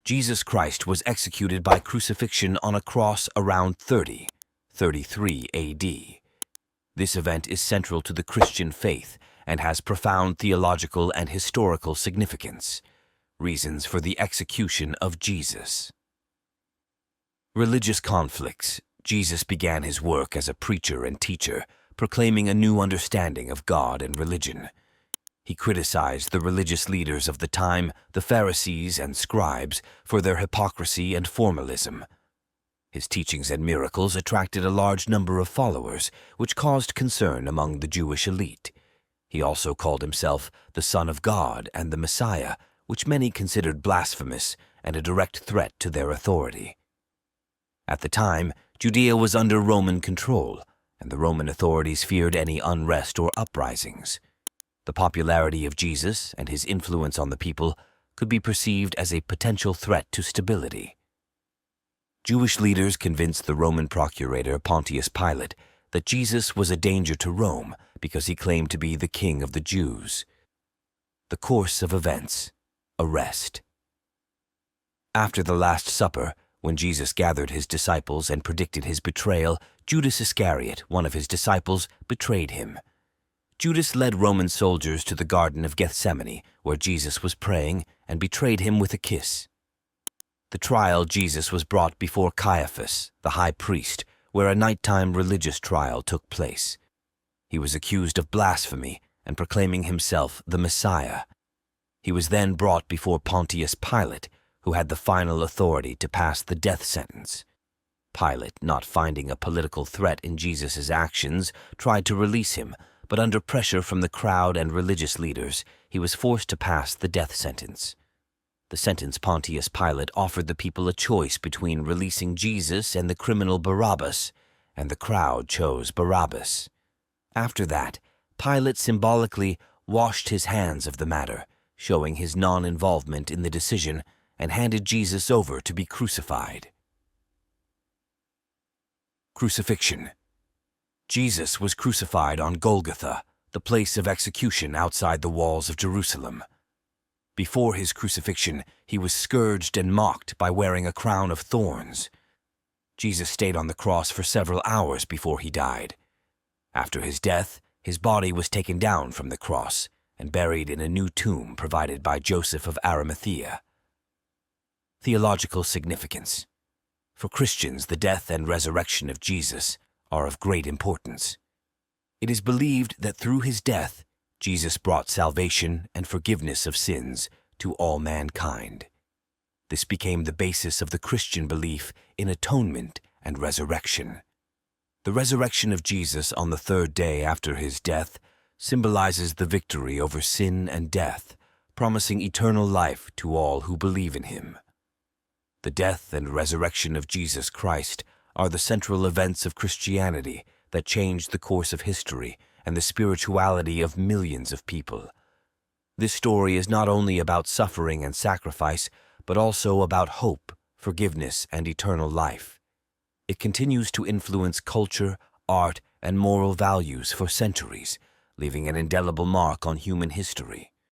Jesus Christ was executed by crucifixion on a cross around 33 AD. This event is central to the Christian faith and has profound theological and historical significance. Reasons for the execution of Jesus. Religious conflicts. Jesus began his work as a preacher and teacher, proclaiming a new understanding of God and religion. He criticized the religious leaders of the time, the Pharisees and scribes, for their hypocrisy and formalism. His teachings and miracles attracted a large number of followers, which caused concern among the Jewish elite. He also called himself the Son of God and the Messiah, which many considered blasphemous and a direct threat to their authority. At the time, Judea was under Roman control, and the Roman authorities feared any unrest or uprisings. The popularity of Jesus and his influence on the people could be perceived as a potential threat to stability. Jewish leaders convinced the Roman procurator Pontius Pilate that Jesus was a danger to Rome because he claimed to be the king of the Jews. The course of events. Arrest. After the Last Supper, when Jesus gathered his disciples and predicted his betrayal, Judas Iscariot, one of his disciples, betrayed him. Judas led Roman soldiers to the Garden of Gethsemane, where Jesus was praying, and betrayed him with a kiss. The trial, Jesus was brought before Caiaphas, the high priest, where a nighttime religious trial took place. He was accused of blasphemy and proclaiming himself the Messiah. He was then brought before Pontius Pilate, who had the final authority to pass the death sentence. Pilate, not finding a political threat in Jesus' actions, tried to release him, but under pressure from the crowd and religious leaders, he was forced to pass the death sentence. The sentence Pontius Pilate offered the people a choice between releasing Jesus and the criminal Barabbas, and the crowd chose Barabbas. After that, Pilate symbolically washed his hands of the matter, showing his non-involvement in the decision, and handed Jesus over to be crucified. Crucifixion. Jesus was crucified on Golgotha, the place of execution outside the walls of Jerusalem. Before his crucifixion, he was scourged and mocked by wearing a crown of thorns. Jesus stayed on the cross for several hours before he died. After his death, his body was taken down from the cross and buried in a new tomb provided by Joseph of Arimathea. Theological significance. For Christians, the death and resurrection of Jesus are of great importance. It is believed that through his death, Jesus brought salvation and forgiveness of sins to all mankind. This became the basis of the Christian belief in atonement and resurrection. The resurrection of Jesus on the third day after his death symbolizes the victory over sin and death, promising eternal life to all who believe in him. The death and resurrection of Jesus Christ are the central events of Christianity that changed the course of history and the spirituality of millions of people. This story is not only about suffering and sacrifice, but also about hope, forgiveness, and eternal life. It continues to influence culture, art, and moral values for centuries, leaving an indelible mark on human history.